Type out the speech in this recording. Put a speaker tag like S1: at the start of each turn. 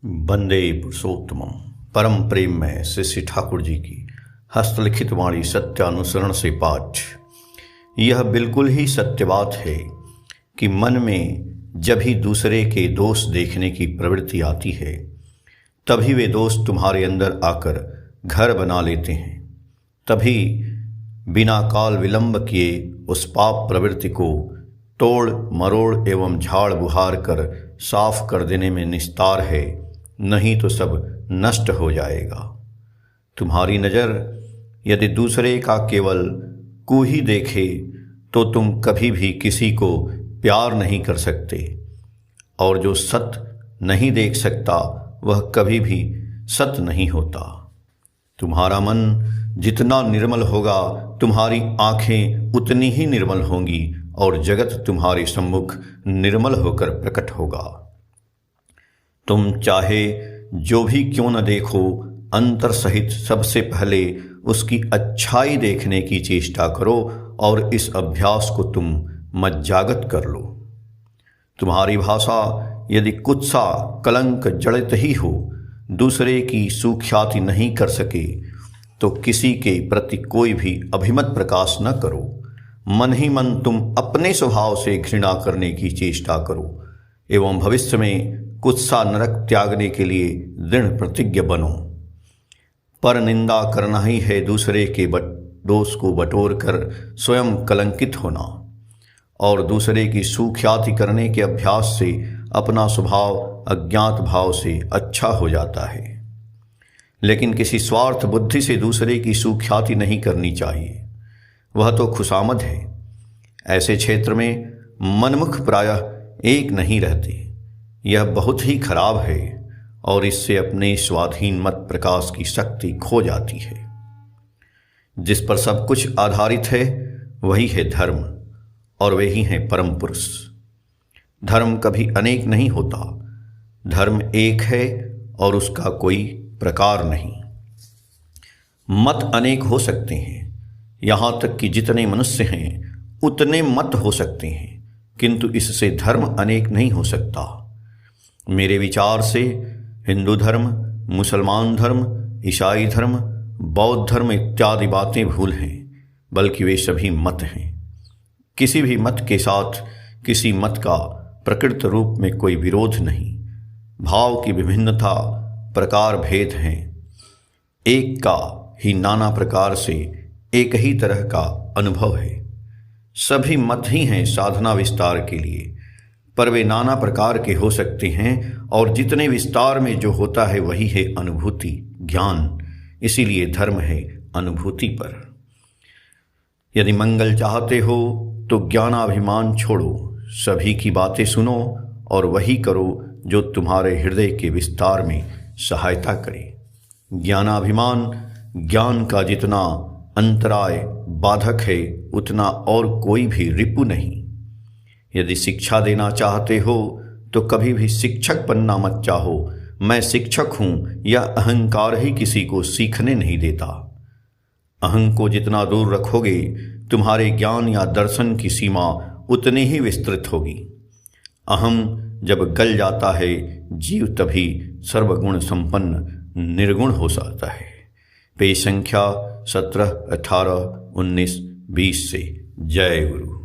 S1: वंदे पुरुषोत्तमम। परम प्रेम में श्री श्री ठाकुर जी की हस्तलिखित वाणी सत्यानुसरण से पाठ। यह बिल्कुल ही सत्य बात है कि मन में जब ही दूसरे के दोष देखने की प्रवृत्ति आती है तभी वे दोष तुम्हारे अंदर आकर घर बना लेते हैं। तभी बिना काल विलंब किए उस पाप प्रवृत्ति को तोड़ मरोड़ एवं झाड़ बुहार कर साफ कर देने में निस्तार है, नहीं तो सब नष्ट हो जाएगा। तुम्हारी नज़र यदि दूसरे का केवल कू ही देखे तो तुम कभी भी किसी को प्यार नहीं कर सकते, और जो सत नहीं देख सकता वह कभी भी सत नहीं होता। तुम्हारा मन जितना निर्मल होगा तुम्हारी आँखें उतनी ही निर्मल होंगी और जगत तुम्हारे सम्मुख निर्मल होकर प्रकट होगा। तुम चाहे जो भी क्यों न देखो, अंतर सहित सबसे पहले उसकी अच्छाई देखने की चेष्टा करो और इस अभ्यास को तुम मज्जागत कर लो। तुम्हारी भाषा यदि कुत्सा कलंक जड़ित ही हो, दूसरे की सुख्याति नहीं कर सके तो किसी के प्रति कोई भी अभिमत प्रकाश न करो। मन ही मन तुम अपने स्वभाव से घृणा करने की चेष्टा करो एवं भविष्य में कुत्सा नरक त्यागने के लिए दृढ़ प्रतिज्ञ बनो। पर निंदा करना ही है दूसरे के दोष को बटोर कर स्वयं कलंकित होना, और दूसरे की सुख्याति करने के अभ्यास से अपना स्वभाव अज्ञात भाव से अच्छा हो जाता है। लेकिन किसी स्वार्थ बुद्धि से दूसरे की सुख्याति नहीं करनी चाहिए, वह तो खुशामद है। ऐसे क्षेत्र में मनमुख प्रायः एक नहीं रहते। यह बहुत ही खराब है और इससे अपने स्वाधीन मत प्रकाश की शक्ति खो जाती है। जिस पर सब कुछ आधारित है वही है धर्म, और वही है परम पुरुष। धर्म कभी अनेक नहीं होता, धर्म एक है और उसका कोई प्रकार नहीं। मत अनेक हो सकते हैं, यहाँ तक कि जितने मनुष्य हैं उतने मत हो सकते हैं, किंतु इससे धर्म अनेक नहीं हो सकता। मेरे विचार से हिंदू धर्म, मुसलमान धर्म, ईसाई धर्म, बौद्ध धर्म इत्यादि बातें भूल हैं, बल्कि वे सभी मत हैं। किसी भी मत के साथ किसी मत का प्रकृत रूप में कोई विरोध नहीं। भाव की विभिन्नता, प्रकार भेद हैं। एक का ही नाना प्रकार से एक ही तरह का अनुभव है। सभी मत ही हैं साधना विस्तार के लिए, पर वे नाना प्रकार के हो सकते हैं, और जितने विस्तार में जो होता है वही है अनुभूति, ज्ञान। इसीलिए धर्म है अनुभूति पर। यदि मंगल चाहते हो तो ज्ञानाभिमान छोड़ो, सभी की बातें सुनो और वही करो जो तुम्हारे हृदय के विस्तार में सहायता करे। ज्ञानाभिमान ज्ञान का जितना अंतराय बाधक है उतना और कोई भी रिपु नहीं। यदि शिक्षा देना चाहते हो तो कभी भी शिक्षक बनना मत चाहो। मैं शिक्षक हूँ यह अहंकार ही किसी को सीखने नहीं देता। अहं को जितना दूर रखोगे तुम्हारे ज्ञान या दर्शन की सीमा उतनी ही विस्तृत होगी। अहम जब गल जाता है जीव तभी सर्वगुण संपन्न निर्गुण हो जाता है। पेज संख्या 17, 18, 19, 20 से। जय गुरु।